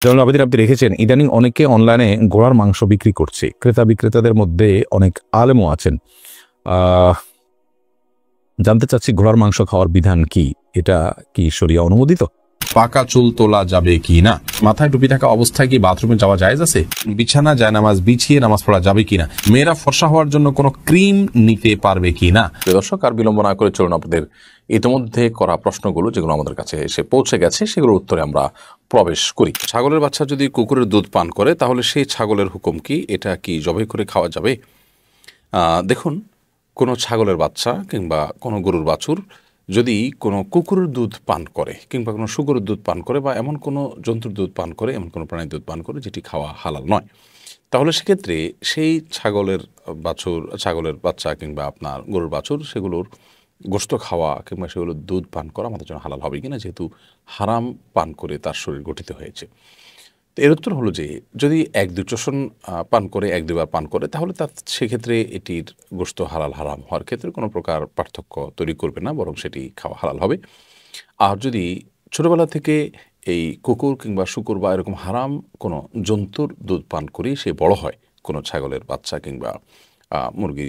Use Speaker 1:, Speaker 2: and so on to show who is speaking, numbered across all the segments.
Speaker 1: জনাব আবেদিন, আপনি রেখেছেন ইদানিং অনেকে অনলাইনে ঘোড়ার মাংস বিক্রি করছে। ক্রেতা বিক্রেতাদের মধ্যে অনেক আলেমও আছেন। জানতে চাচ্ছি ঘোড়ার মাংস খাওয়ার বিধান কি? এটা কি শরিয়া অনুমোদিত?
Speaker 2: পাকা চুল তোলা যাবে কি না? মাথায় টুপি থাকা অবস্থায় কি বাথরুমে যাওয়া জায়েজ আছে? বিছানা যায় নামাজ বিছিয়ে নামাজ পড়া যাবে কিনা? মেয়েরা ফর্সা হওয়ার জন্য কোনো ক্রিম নিতে পারবে কিনা? দর্শক, আর বিলম্ব না করে চলুন আপনাদের ইতিমধ্যে করা প্রশ্নগুলো যেগুলো আমাদের কাছে এসে পৌঁছে গেছে সেগুলোর উত্তরে আমরা প্রবেশ করি। ছাগলের বাচ্চা যদি কুকুরের দুধ পান করে তাহলে সেই ছাগলের হুকুম কি? এটা কি জবাই করে খাওয়া যাবে? দেখুন, কোনো ছাগলের বাচ্চা কিংবা কোনো গরুর বাছুর যদি কোনো কুকুরের দুধ পান করে কিংবা কোনো শুকরের দুধ পান করে বা এমন কোনো জন্তুর দুধ পান করে, এমন কোনো প্রাণীর দুধ পান করে যেটি খাওয়া হালাল নয়, তাহলে সেক্ষেত্রে সেই ছাগলের বাচ্চা কিংবা আপনার গরুর বাছুর সেগুলোর গোশত খাওয়া কিংবা সেগুলোর দুধ পান করা আমাদের জন্য হালাল হবে কিনা, যেহেতু হারাম পান করে তার শরীর গঠিত হয়েছে। তো এর উত্তর হলো যে যদি এক দুই চোষণ পান করে, এক দুবার পান করে, তাহলে তার সেক্ষেত্রে এটির গোশত হালাল হারাম হওয়ার ক্ষেত্রে কোনো প্রকার পার্থক্য তৈরি করবে না, বরং সেটি খাওয়া হালাল হবে। আর যদি ছোটোবেলা থেকে এই কুকুর কিংবা শুকুর বা এরকম হারাম কোনো জন্তুর দুধ পান করেই সে বড় হয়, কোনো ছাগলের বাচ্চা কিংবা মুরগি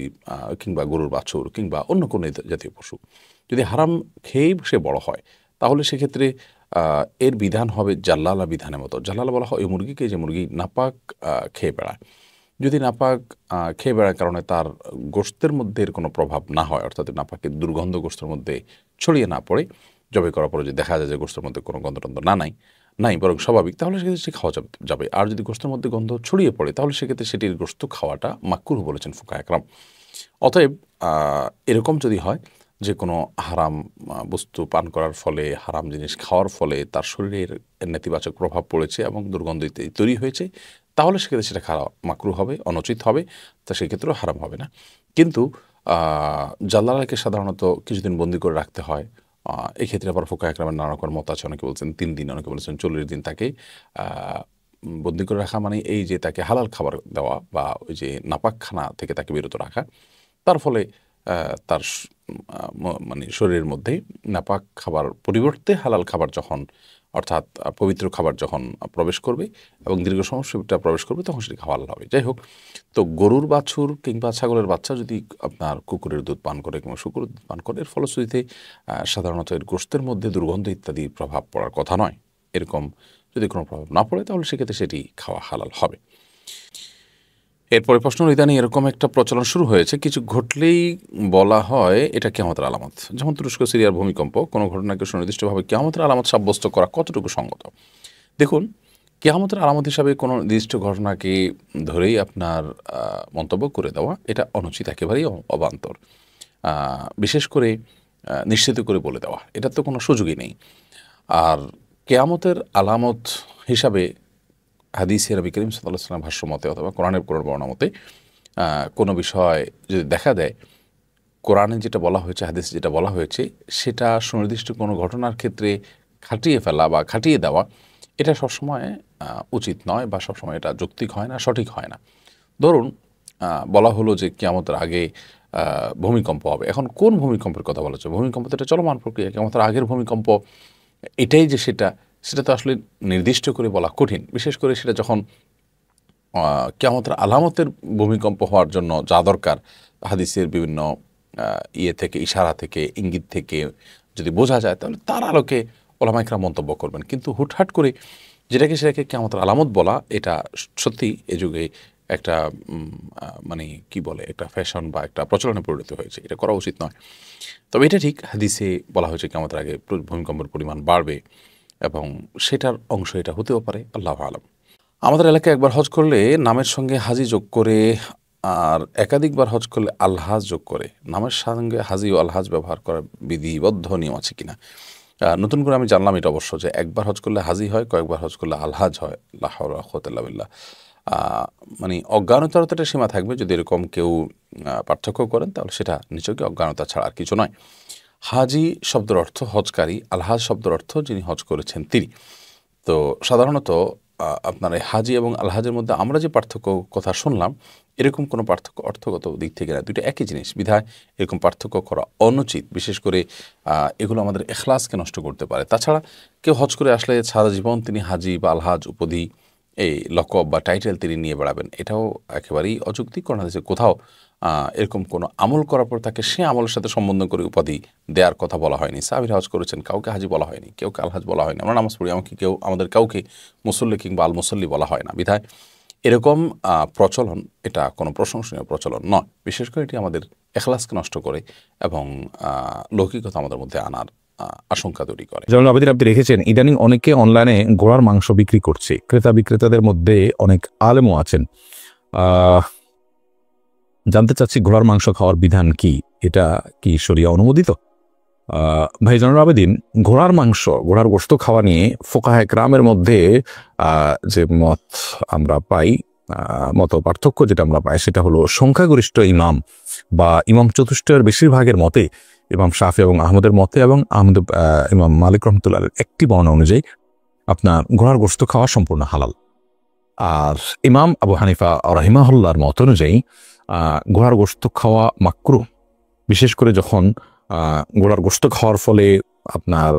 Speaker 2: কিংবা গরুর বাছুর কিংবা অন্য কোনো জাতীয় পশু যদি হারাম খেয়েই সে বড় হয়, তাহলে সেক্ষেত্রে এর বিধান হবে জাল্লালা বিধানের মতো। জাল্লালা বলা হয় ওই মুরগিকে যে মুরগি নাপাক খেয়ে বেড়ায়। যদি নাপাক খেয়ে বেড়ার কারণে তার গোশতের মধ্যে এর কোনো প্রভাব না হয়, অর্থাৎ নাপাকের দুর্গন্ধ গোশতের মধ্যে ছড়িয়ে না পড়ে, জবাই করার পরে যদি দেখা যায় যে গোশতের মধ্যে কোনো গন্ধটন্ধ নাই বরং স্বাভাবিক, তাহলে সেক্ষেত্রে সে খাওয়া যাবে। আর যদি গোশতের মধ্যে গন্ধ ছড়িয়ে পড়ে তাহলে সেক্ষেত্রে সেটির গোশত খাওয়াটা মাকরুহ বলেছেন ফুকায়ে কেরাম। অতএব এরকম যদি হয় যে কোনো হারাম বস্তু পান করার ফলে, হারাম জিনিস খাওয়ার ফলে তার শরীরের নেতিবাচক প্রভাব পড়েছে এবং দুর্গন্ধ তৈরি হয়েছে, তাহলে সেক্ষেত্রে সেটা খাওয়া মাকরুহ হবে, অনুচিত হবে, তা সেক্ষেত্রেও হারাম হবে না। কিন্তু জাল্লালাকে সাধারণত কিছুদিন বন্দি করে রাখতে হয়। এক্ষেত্রে আবার ফুকায়ে কেরামের নানা রকম মত আছে। অনেকে বলছেন 3 দিন, অনেকে বলেছেন 40 দিন তাকে বন্দি করে রাখা, মানে এই যে তাকে হালাল খাবার দেওয়া বা ওই যে নাপাকখানা থেকে তাকে বিরত রাখা। তার ফলে তার মানে শরীরের মধ্যে নাপাক খাবার পরিবর্তে হালাল খাবার যখন, অর্থাৎ পবিত্র খাবার যখন প্রবেশ করবে এবং দীর্ঘ সময় সেটা প্রবেশ করবে, তখন সেটি হালাল হবে। যাই হোক, তো গরুর বাছুর কিংবা ছাগলের বাচ্চা যদি আপনার কুকুরের দুধ পান করে কিংবা শুকুরের দুধ পান করে, এর ফলশ্রুতিতে সাধারণত এর গোশতের মধ্যে দুর্গন্ধ ইত্যাদি প্রভাব পড়ার কথা নয়। এরকম যদি কোনো প্রভাব না পড়ে তাহলে সেক্ষেত্রে সেটি খাওয়া হালাল হবে। এরপরে প্রশ্ন, ইদানিং এরকম একটা প্রচলন শুরু হয়েছে, কিছু ঘটলেই বলা হয় এটা কিয়ামতের আলামত। যেমন তুরস্ক সিরিয়ার ভূমিকম্প, কোনো ঘটনাকে সুনির্দিষ্টভাবে কিয়ামতের আলামত সাব্যস্ত করা কতটুকু সঙ্গত? দেখুন, কিয়ামতের আলামত হিসাবে কোনো নির্দিষ্ট ঘটনাকে ধরেই আপনার মন্তব্য করে দেওয়া এটা অনুচিত, একেবারেই অবান্তর। বিশেষ করে নিশ্চিত করে বলে দেওয়া, এটার তো কোনো সুযোগই নেই। আর কিয়ামতের আলামত হিসাবে হাদিসে নবী করিম সাল্লাল্লাহু আলাইহি ওয়াসাল্লাম ভাষ্য মতে অথবা কোরআনের কোনো বর্ণনা মতে কোনো বিষয় যদি দেখা দেয়, কোরআনে যেটা বলা হয়েছে, হাদিসে যেটা বলা হয়েছে, সেটা সুনির্দিষ্ট কোনো ঘটনার ক্ষেত্রে খাটিয়ে ফেলা বা খাটিয়ে দেওয়া, এটা সবসময় উচিত নয় বা সবসময় এটা যৌক্তিক হয় না, সঠিক হয় না। ধরুন, বলা হলো যে কিয়ামতের আগে ভূমিকম্প হবে। এখন কোন ভূমিকম্পের কথা বলা হচ্ছে? ভূমিকম্প তো এটা চলমান প্রক্রিয়া। কিয়ামতের আগের ভূমিকম্প এটাই যে সেটা তো আসলে নির্দিষ্ট করে বলা কঠিন। বিশেষ করে সেটা যখন কিয়ামতের আলামতের ভূমিকম্প হওয়ার জন্য যা দরকার, হাদিসের বিভিন্ন থেকে, ইশারা থেকে, ইঙ্গিত থেকে যদি বোঝা যায়, তাহলে তার আলোকে ওলামা ইকরাম মন্তব্য করবেন। কিন্তু হুটহাট করে সেটাকে কিয়ামতের আলামত বলা, এটা সত্যি এ যুগে একটা মানে কি বলে, একটা ফ্যাশন বা একটা প্রচলনে পরিণত হয়েছে। এটা করা উচিত নয়। তবে এটা ঠিক, হাদিসে বলা হয়েছে কিয়ামতের আগে ভূমিকম্পের পরিমাণ বাড়বে এবং সেটার অংশ এটা হতেও পারে, আল্লাহু আলাম। আমাদের এলাকায় একবার হজ করলে নামের সঙ্গে হাজি যোগ করে, আর একাধিকবার হজ করলে আলহাজ যোগ করে নামের সঙ্গে হাজি ও আলহাজ ব্যবহার করার বিধিবদ্ধ নিয়ম আছে কিনা? নতুন করে আমি জানলাম এটা অবশ্য, যে একবার হজ করলে হাজি হয়, কয়েকবার হজ করলে আলহাজ হয়। লা হাওলা ওয়া কুওয়াতা ইল্লা বিল্লাহ। মানে অজ্ঞানতার একটা সীমা থাকবে। যদি এরকম কেউ পার্থক্য করেন তাহলে সেটা নিছকই অজ্ঞানতা ছাড়া আর কিছু নয়। হাজি শব্দের অর্থ হজকারী, আলহাজ শব্দের অর্থ যিনি হজ করেছেন তিনি। তো সাধারণত আপনার এই হাজি এবং আলহাজের মধ্যে আমরা যে পার্থক্য কথা শুনলাম, এরকম কোনো পার্থক্য অর্থগত দিক থেকে না, দুইটা একই জিনিস, বিধায় এরকম পার্থক্য করা অনুচিত। বিশেষ করে এগুলো আমাদের এখলাসকে নষ্ট করতে পারে। তাছাড়া কেউ হজ করে আসলে সারা জীবন তিনি হাজি বা আলহাজ উপাধি, এই লকব বা টাইটেল তিনি নিয়ে বেড়াবেন, এটাও একেবারেই অযৌক্তিক। কোরআন হাদিসে কোথাও এরকম কোনো আমল করার পর তাকে সে আমলের সাথে সম্বন্ধ করে উপাধি দেওয়ার কথা বলা হয়নি। সাহাবীরা হজ করেছেন, কাউকে হাজি বলা হয়নি, কেউকে আলহাজ বলা হয়নি। আমরা নামাজ পড়ি, আমাদের কাউকে মুসল্লি কিংবা আল মুসল্লি বলা হয় না। বিধায় এরকম প্রচলন এটা কোনো প্রশংসনীয় প্রচলন নয়। বিশেষ করে এটি আমাদের এখলাসকে নষ্ট করে এবং লৌকিকতা আমাদের মধ্যে আনার আশঙ্কা তৈরি করে।
Speaker 1: জনাব আবেদিন, আপনি রেখেছেন ইদানিং অনেকে অনলাইনে ঘোড়ার মাংস বিক্রি করছে। ক্রেতা বিক্রেতাদের মধ্যে অনেক আলেমও আছেন। জানতে চাচ্ছি ঘোড়ার মাংস খাওয়ার বিধান কি, এটা কি শরিয়া অনুমোদিত? ভাই জনাব আবেদিন, ঘোড়ার মাংস, ঘোড়ার গোশত খাওয়া নিয়ে ফুকাহে কেরামের মধ্যে যে মত আমরা পাই, মত পার্থক্য যেটা আমরা পাই, সেটা হলো সংখ্যাগরিষ্ঠ ইমাম বা ইমাম চতুষ্টয়ের বেশিরভাগের মতে, ইমাম শাফি এবং আহমদের মতে এবং ইমাম মালিক রহমতুল্লাহ একটি বর্ণনা অনুযায়ী আপনার ঘোড়ার গোশত খাওয়া সম্পূর্ণ হালাল। আর ইমাম আবু হানিফা রাহিমাহুল্লাহর মত অনুযায়ী ঘোড়ার গোশত খাওয়া মাকরুহ, বিশেষ করে যখন ঘোড়ার গোশত খাওয়ার ফলে আপনার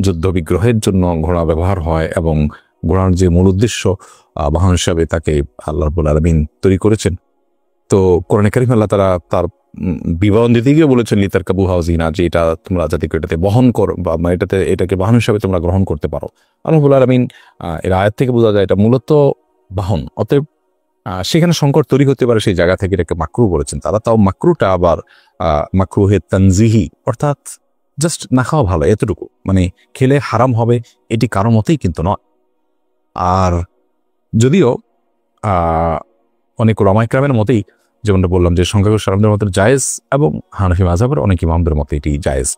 Speaker 1: যুদ্ধ বিগ্রহের জন্য ঘোড়া ব্যবহার হয় এবং ঘোড়ার যে মূল উদ্দেশ্য বাহন হিসাবে তাকে আল্লাহ রাব্বুল আলামিন তৈরি করেছেন। তো কোরআনে কারীম আল্লাহ তাআলা তার বিবরণ দিতে গিয়ে বলেছেন লিতারকাবুহা ওয়াজিনা, যে এটা তোমরা যাতে এটাতে বহন করো বা এটাকে বাহন হিসাবে তোমরা গ্রহণ করতে পারো। আল্লাহ রাব্বুল আলামিন এর আয়াত থেকে বোঝা যায় এটা মূলত বাহন, অতএব সেখানে সংকট তৈরি হতে পারে, সেই জায়গা থেকে এটাকে মাকরুহ বলেছেন তারা। তাও মাকরুহটা আবার মাকরুহে তানজিহি, অর্থাৎ জাস্ট না খাওয়া ভালো এতটুকু, মানে খেলে হারাম হবে এটি কারো মতেই কিন্তু নয়। আর যদিও অনেক উলামায়ে কেরামের মতেই, যেমনটা বললাম যে সংখ্যাগরিষ্ঠ আলেমদের মতে জায়েজ এবং হানাফি মাযহাবের অনেক ইমামদের মতে এটি জায়েজ।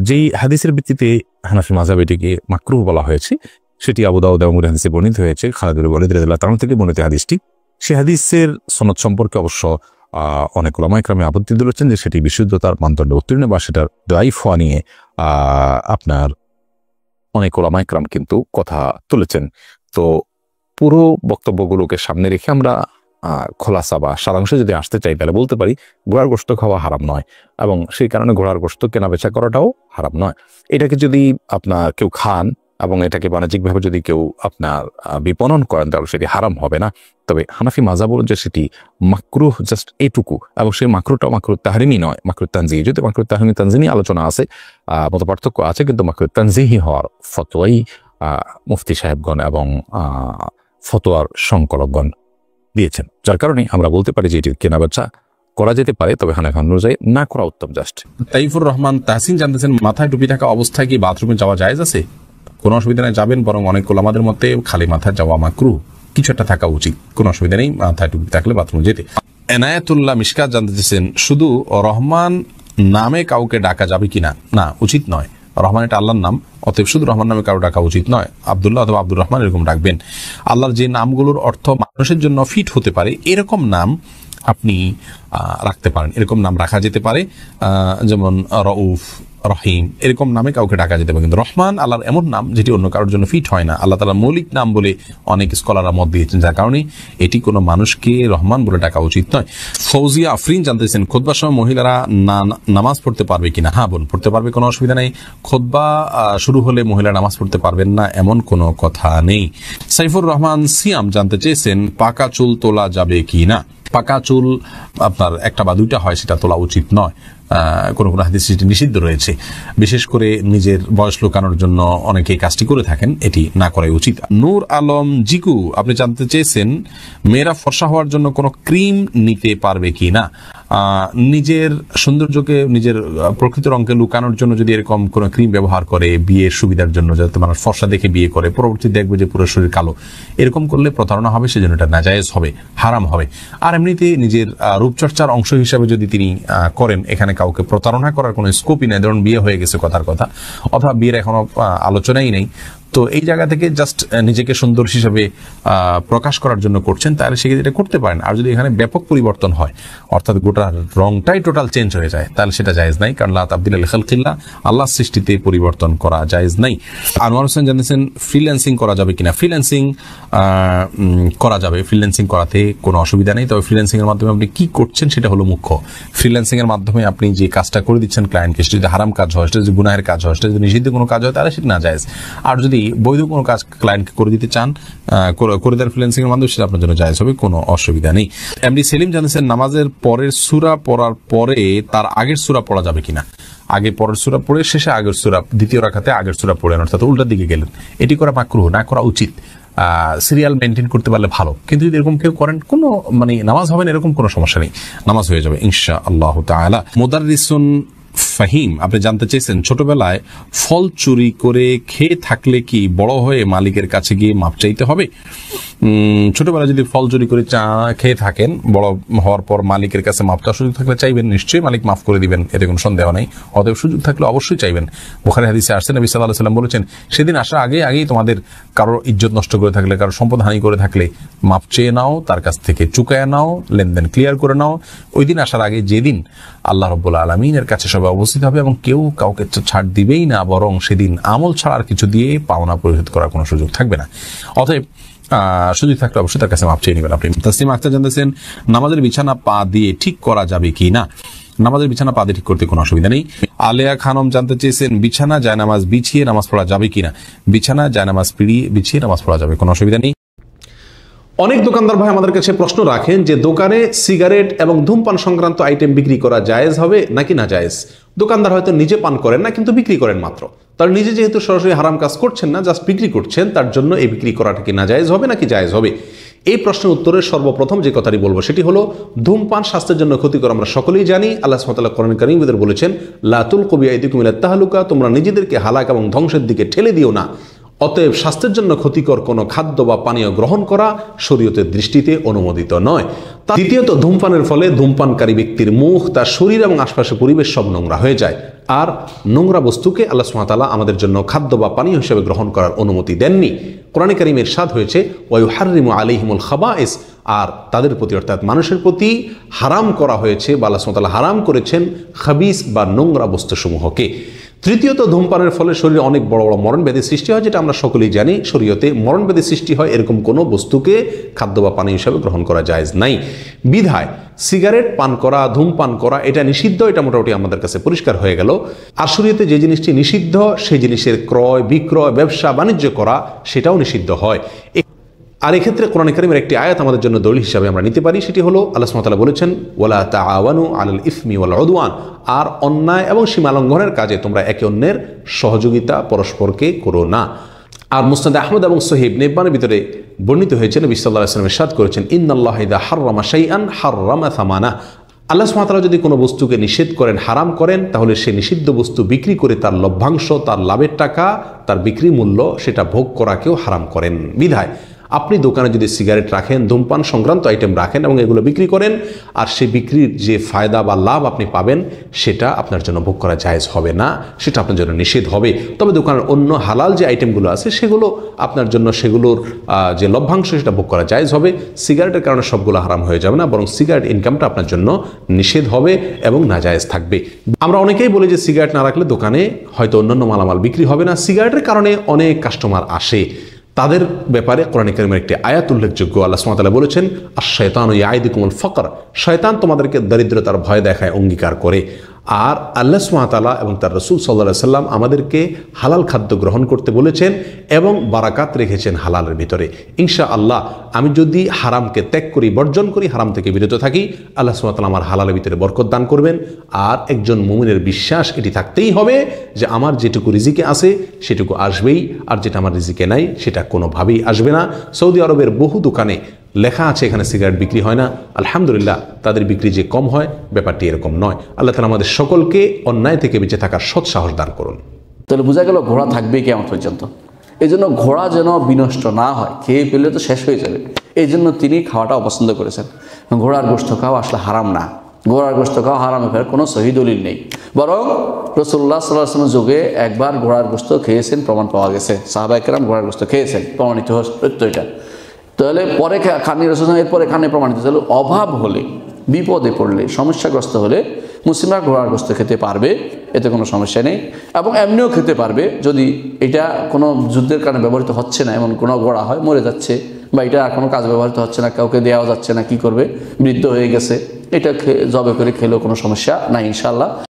Speaker 1: যেই হাদিসের ভিত্তিতে হানাফি মাযহাব এটিকে মাকরুহ বলা হয়েছে সেটি আবু দাউদ এবং হাদিসে বর্ণিত হয়েছে, খালিদ বিন ওয়ালিদ রাদিয়াল্লাহু তাআলা থেকে বর্ণিত হাদিসটি। সে হাদিসের সনদ সম্পর্কে অবশ্য অনেক উলামায়ে কেরাম আপত্তি তুলেছেন যে সেটি বিশুদ্ধতার মানদণ্ডে উত্তীর্ণ বা সেটার দায়ীফ হওয়া নিয়ে আপনার অনেক উলামায়ে কেরাম কিন্তু কথা তুলেছেন। তো পুরো বক্তব্যগুলোকে সামনে রেখে আমরা খোলাসা বা সারাংশে যদি আসতে চাই, তাহলে বলতে পারি ঘোড়ার গোশত খাওয়া হারাম নয় এবং সেই কারণে ঘোড়ার গোশত কেনা বেচা করাটাও হারাম নয়। এটাকে যদি আপনার কেউ খান এবং এটাকে বাণিজ্যিকভাবে যদি কেউ আপনার বিপণন করেন, তাহলে সেটি হারাম হবে না। তবে হানাফি মাযহাব বলেন যে সেটি মাকরুহ, জাস্ট এটুকু, এবং সেই মাকরুহটাও মাকরুহ তাহরিমি নয়, মাকরুহ তানজিহি। যদি মাকরুহ তাহরিমি তানজিহি আলোচনা আছে, মত পার্থক্য আছে, কিন্তু মাকরুহ তানজিহি হওয়ার ফতোয়াই মুফতি সাহেবগণ এবং ফতোয়ার সংকলকগণ দিয়েছেন, যার কারণে আমরা বলতে পারি যে এটির কেনাবেচা করা যেতে পারে, তবে হানাফি অনুযায়ী না করা উত্তম। জাস্ট
Speaker 2: তাইফুর রহমান তাহসিন জানতেছেন, মাথায় টুপি থাকা অবস্থায় কি বাথরুমে যাওয়া জায়েজ আছে? কোনো অসুবিধা নেই, যাবেন, বরং অনেক ওলামাদের মতে খালি মাথায় যাওয়া মাকরুহ, কিছু একটা থাকা উচিত, কোনো অসুবিধা নেই মাথায় টুপি থাকলে বাথরুমে যেতে। এনায়েতুল্লাহ মিশকাত জানতেছেন, শুধু রহমান নামে কাউকে ডাকা যাবে কিনা? না, উচিত নয়। রহমান এটা আল্লাহর নাম, অতএব শুধু রহমান নামে কারো ডাকা উচিত নয়। আব্দুল্লাহ অথবা আব্দুর রহমান এরকম ডাকবেন। আল্লাহর যে নামগুলোর অর্থ মানুষের জন্য ফিট হতে পারে, এরকম নাম আপনি রাখতে পারেন, এরকম নাম রাখা যেতে পারে। যেমন রউফ, রহিম, এরকম নামে কাউকে ডাকা যেতে পারে। কিন্তু রহমান আল্লাহর এমন নাম যেটি অন্য কারোর জন্য ফিট হয় না। আল্লাহ তাআলার মৌলিক নাম বলে অনেক স্কলাররা মত দিয়েছেন, যার কারণে এটি কোনো মানুষকে রহমান বলে ডাকা উচিত নয়। ফৌজিয়া আফরিন জানতেছেন, খুতবার সময় মহিলারা নামাজ পড়তে পারবে কিনা? হ্যাঁ বোন, পড়তে পারবে, কোনো অসুবিধা নেই। খুতবা শুরু হলে মহিলা নামাজ পড়তে পারবেন না এমন কোনো কথা নেই। সাইফুর রহমান সিয়াম জানতে চেয়েছেন, পাকা চুল তোলা যাবে কি না? পাকা চুল আপনার একটা বা দুইটা হয়, সেটা তোলা উচিত নয়। কোন কোন হাদিসে সেটি নিষিদ্ধ রয়েছে। বিশেষ করে নিজের বয়স লুকানোর জন্য অনেকে কাজটি করে থাকেন, এটি না করাই উচিত। নূর আলম জিকু আপনি জানতে চেয়েছেন, মেয়েরা ফর্সা হওয়ার জন্য কোনো ক্রিম নিতে পারবে কি না? নিজের সৌন্দর্যকে, নিজের প্রকৃত রঙকে লুকানোর জন্য যদি এরকম কোনো ক্রিম ব্যবহার করে বিয়ের সুবিধার জন্য, যাতে মানুষ ফর্সা দেখে বিয়ে করে, পরবর্তী দেখবে যে পুরো শরীর কালো, এরকম করলে প্রতারণা হবে, সেজন্য এটা নাজায়েজ হবে, হারাম হবে। আর এমনিতে নিজের রূপচর্চার অংশ হিসাবে যদি তিনি করেন, এখানে কাউকে প্রতারণা করার কোনো স্কোপই নেই। ধরুন বিয়ে হয়ে গেছে কথার কথা, অথবা বিয়ের এখনো আলোচনাই নেই, তো এই জায়গা থেকে জাস্ট নিজেকে সুন্দর হিসেবে প্রকাশ করার জন্য করছেন, তাহলে সেক্ষেত্রে এটা করতে পারেন। আর যদি এখানে ব্যাপক পরিবর্তন হয়, অর্থাৎ গোটা রংটাই টোটাল চেঞ্জ হয়ে যায়, তাহলে সেটা জায়েজ নাই, কারণ লা তাবদিলা লিখালকিল্লাহ, আল্লাহর সৃষ্টিতে পরিবর্তন করা জায়েজ নাই। আনোয়ার হোসেন জানিয়েছেন ফ্রিল্যান্সিং করা যাবে কিনা। ফ্রিল্যান্সিং করা যাবে, ফ্রিল্যান্সিং করাতে কোনো অসুবিধা নেই। তবে ফ্রিল্যান্সিং এর মাধ্যমে আপনি কি করছেন সেটা হলো মুখ্য। ফ্রিল্যান্সিং এর মাধ্যমে আপনি যে কাজটা করে দিচ্ছেন ক্লায়েন্টকে, সেটা যদি হারাম কাজ হয়, সেটা যদি গুনাহের কাজ হয়, সেটা যদি নিষিদ্ধ কোনো কাজ হয়, তাহলে সেটা না জায়েজ। আর যদি বৈধ কোনো কাজ ক্লায়েন্টকে করে দিতে চান, করে দেন ফ্রিল্যান্সিং এর মাধ্যমে, সেটা আপনার জন্য জায়েজ হবে, কোনো অসুবিধা নেই। এমডি সেলিম জানিয়েছেন নামাজের পরের সূরা পড়ার পরে তার আগের সূরা পড়া যাবে কিনা। আগে পরের সূরা পড়ে শেষে আগের সূরা, দ্বিতীয় রাকাতে আগের সূরা পড়েন, অর্থাৎ উল্টার দিকে গেলেন, এটি করা মাকরুহ, না করা উচিত। সিরিয়াল মেনটেন করতে পারলে ভালো, কিন্তু যদি এরকম কেউ করেন, কোনো নামাজ হবে না এরকম কোনো সমস্যা নেই, নামাজ হয়ে যাবে ইনশাআল্লাহ তাআলা। মুদাররিসুন ফাহিম আপনি জানতে চেয়েছেন, ছোটবেলায় ফল চুরি করে খেয়ে থাকলে কি বড় হয়ে মালিকের কাছে গিয়ে মাপ চাইতে হবে? ছোটবেলায় যদি ফল চুরি করে খেয়ে থাকেন, বড় হওয়ার পর মালিকের কাছে মাপ চাওয়ার সুযোগ থাকলে চাইবেন, নিশ্চয়ই মালিক মাফ করে দিবেন, এতে কোনো সন্দেহ নেই। অতএব সুযোগ থাকলে অবশ্যই চাইবেন। বুখারী হাদিসে আসছে, নবী সাল্লাল্লাহু আলাইহি ওয়াসাল্লাম বলেছেন, সেদিন আসার আগেই তোমাদের কারোর ইজ্জত নষ্ট করে থাকলে, কারোর সম্পদ হানি করে থাকলে মাপ চেয়ে নাও, তার কাছ থেকে চুকায় নাও, লেনদেন ক্লিয়ার করে নাও। ওই দিন আসার আগে, যেদিন আল্লাহ রাব্বুল আলামিনের কাছে সবাই উপস্থিত হবে এবং কেউ কাউকে ছাড় দিবেই না, বরং সেদিন আমল ছাড়ার কিছু দিয়ে পাওনা পরিশোধ করার কোনো সুযোগ থাকবে না। অতএব সুযোগ থাকলে অবশ্যই তার কাছে মাপ চেয়ে নেবেন আপনি। তাসলিমা আক্তার জানতেছেন, নামাজের বিছানা পা দিয়ে ঠিক করা যাবে কি না। নামাজের বিছানা পা দিয়ে ঠিক করতে কোনো অসুবিধা নেই। আলেয়া খানম জানতে চেয়েছেন, বিছানা জায়নামাজ বিছিয়ে নামাজ পড়া যাবে কিনা। বিছানা জায়নামাজ বিছিয়ে নামাজ পড়া যাবে, কোনো অসুবিধা নেই।
Speaker 3: অনেক দোকানদার ভাই আমাদের কাছে প্রশ্ন রাখেন যে দোকানে সিগারেট এবং ধূমপান সংক্রান্ত আইটেম বিক্রি করা জায়েজ হবে নাকি না জায়েজ। দোকানদার হয়তো নিজে পান করেন না, কিন্তু বিক্রি করেন মাত্র। তার নিজে যেহেতু সরাসরি হারাম কাজ করছেন না, জাস্ট বিক্রি করছেন, তার জন্য এই বিক্রি করাটা কি না জায়েজ হবে নাকি জায়েজ হবে। এই প্রশ্নের উত্তরে সর্বপ্রথম যে কথাটি বলবো সেটি হলো, ধূমপান স্বাস্থ্যের জন্য ক্ষতিকর আমরা সকলেই জানি। আল্লাহ সুবহানাহু ওয়া তাআলা কোরআন কারীমে বলেছেন, লা তুলকু বিআইদিকুম ইলা তাহলুকা, তোমরা নিজেদেরকে হালাক এবং ধ্বংসের দিকে ঠেলে দিও না। অতএব স্বাস্থ্যের জন্য ক্ষতিকর কোনো খাদ্য বা পানীয় গ্রহণ করা শরীয়তের দৃষ্টিতে অনুমোদিত নয়। দ্বিতীয়ত, ধূমপানের ফলে ধূমপানকারী ব্যক্তির মুখ, তার শরীর এবং আশপাশের পরিবেশ সব নোংরা হয়ে যায়। আর নোংরা বস্তুকে আল্লাহ সুবহানাহু ওয়া তাআলা আমাদের জন্য খাদ্য বা পানীয় হিসেবে গ্রহণ করার অনুমতি দেননি। কোরআনে কারীমে ইরশাদ হয়েছে, ওয়া ইউহাররিমু আলাইহিমুল খাবাইস, আর তাদের প্রতি অর্থাৎ মানুষের প্রতি হারাম করা হয়েছে বা আল্লাহ সুবহানাহু ওয়া তাআলা হারাম করেছেন খাবিস বা নোংরা বস্তুসমূহকে। তৃতীয়ত, ধূমপানের ফলে শরীরে অনেক বড় বড় মরণব্যাধি সৃষ্টি হয়, যেটা আমরা সকলেই জানি। শরীয়তে মরণব্যাধি সৃষ্টি হয় এরকম কোনো বস্তুকে খাদ্য বা পানীয় হিসাবে গ্রহণ করা জায়েজ নাই। বিধায় সিগারেট পান করা, ধূমপান করা এটা নিষিদ্ধ, এটা মোটামুটি আমাদের কাছে পরিষ্কার হয়ে গেল। আর শরীয়তে যে জিনিসটি নিষিদ্ধ, সেই জিনিসের ক্রয় বিক্রয় ব্যবসা বাণিজ্য করা সেটাও নিষিদ্ধ হয়। আর এক্ষেত্রে কোরআন কারীমের একটি আয়াত আমাদের জন্য দলিল হিসাবে আমরা নিতে পারি, সেটি হলো আল্লাহ সুবহানাহু ওয়া তাআলা বলেছেন, ওয়ালা তাআওয়ানু আলাল ইসমি ওয়াল উদওয়ান, আর অন্যায় এবং সীমালঙ্ঘনের কাজে তোমরা একে অন্যের সহযোগিতা পরস্পরকে করো না। আর মুসনাদ আহমদ এবং সহিহ ইবনে ইব্বানের ভিতরে বর্ণিত হয়েছে, নবী সাল্লাল্লাহু আলাইহি ওয়াসাল্লাম ইরশাদ করেছেন, ইন্নাল্লাহা ইযা হাররামা শাইআন হাররামা সামানা। আল্লাহ সুবহানাহু ওয়া তাআলা যদি কোনো বস্তুকে নিষেধ করেন, হারাম করেন, তাহলে সে নিষিদ্ধ বস্তু বিক্রি করে তার লভ্যাংশ, তার লাভের টাকা, তার বিক্রি মূল্য সেটা ভোগ করাকেও হারাম করেন। বিধায় আপনি দোকানে যদি সিগারেট রাখেন, ধূমপান সংক্রান্ত আইটেম রাখেন এবং এগুলো বিক্রি করেন, আর সেই বিক্রির যে ফায়দা বা লাভ আপনি পাবেন সেটা আপনার জন্য ভোগ করা জায়েজ হবে না, সেটা আপনার জন্য নিষেধ হবে। তবে দোকানের অন্য হালাল যে আইটেমগুলো আছে সেগুলো আপনার জন্য, সেগুলোর যে লভ্যাংশ সেটা ভোগ করা জায়েজ হবে। সিগারেটের কারণে সবগুলো হারাম হয়ে যাবে না, বরং সিগারেট ইনকামটা আপনার জন্য নিষেধ হবে এবং নাজায়েজ থাকবে। আমরা অনেকেই বলি যে সিগারেট না রাখলে দোকানে হয়তো অন্যান্য মালামাল বিক্রি হবে না। সিগারেটের কারণে অনেক কাস্টমার আসে, তাদের ব্যাপারে কোরআন কারীমের একটি আয়াত উল্লেখযোগ্য। আল্লাহ সুবহানাহু ওয়া তাআলা বলেছেন, আশ-শায়তানু ইয়াইদুকুমুল ফাকর, শয়তান তোমাদেরকে দরিদ্রতার ভয় দেখায়, অঙ্গীকার করে। আর আল্লাহ সুবহানাহু ওয়া তাআলা এবং তার রাসূল সাল্লাল্লাহু আলাইহি ওয়াসাল্লাম আমাদেরকে হালাল খাদ্য গ্রহণ করতে বলেছেন এবং বারাকাত রেখেছেন হালালের ভিতরে। ইনশাআল্লাহ আমি যদি হারামকে ত্যাগ করি, বর্জন করি, হারাম থেকে বিরত থাকি, আল্লাহ সুবহানাহু ওয়া তাআলা আমার হালালের ভিতরে বরকত দান করবেন। আর একজন মুমিনের বিশ্বাস এটি থাকতেই হবে যে আমার যেটুকু রিজিকে আছে সেটুকু আসবেই, আর যেটা আমার রিজিকে নাই সেটা কোনোভাবেই আসবে না। সৌদি আরবের বহু দোকানে লেখা আছে এখানে সিগারেট বিক্রি হয় না। আলহামদুলিল্লাহ, তাদের বিক্রি যে কম হয় ব্যাপারটি এরকম নয়। আল্লাহ তাআলা আমাদের সকলকে অন্যায় থেকে বেঁচে থাকার সৎ সাহস দান করুন।
Speaker 4: তাহলে বোঝা গেল ঘোড়া থাকবে কেমন পর্যন্ত। এই জন্য ঘোড়া যেন বিনষ্ট না হয়, খেয়ে ফেললে তো শেষ হয়ে যাবে, এই জন্য তিনি খাওয়াটা অপছন্দ করেছেন। ঘোড়ার গোশত খাওয়া আসলে হারাম না, ঘোড়ার গোশত খাওয়া হারামে ফেরার কোনো সহি দলিল নেই। বরং রাসূলুল্লাহ সাল্লাল্লাহু আলাইহি ওয়াসাল্লামের যুগে একবার ঘোড়ার গোশত খেয়েছেন, প্রমাণ পাওয়া গেছে। সাহাবায়ে কেরাম ঘোড়ার গোশত খেয়েছেন, প্রমাণিত সত্য এটা। তাহলে পরে খাননি রাসূল, এরপরে খানে প্রমাণিত। তাহলে অভাব হলে, বিপদে পড়লে, সমস্যাগ্রস্ত হলে মুসলিমরা ঘোড়ার গোশত খেতে পারবে, এতে কোনো সমস্যা নেই। এবং এমনিও খেতে পারবে যদি এটা কোনো যুদ্ধের কারণে ব্যবহৃত হচ্ছে না, এমন কোনো ঘোড়া হয় মরে যাচ্ছে, বা এটা আর কোনো কাজ ব্যবহৃত হচ্ছে না, কাউকে দেওয়া যাচ্ছে না, কি করবে, বৃদ্ধ হয়ে গেছে, এটা জবে করে খেলেও কোনো সমস্যা নাই ইনশাআল্লাহ।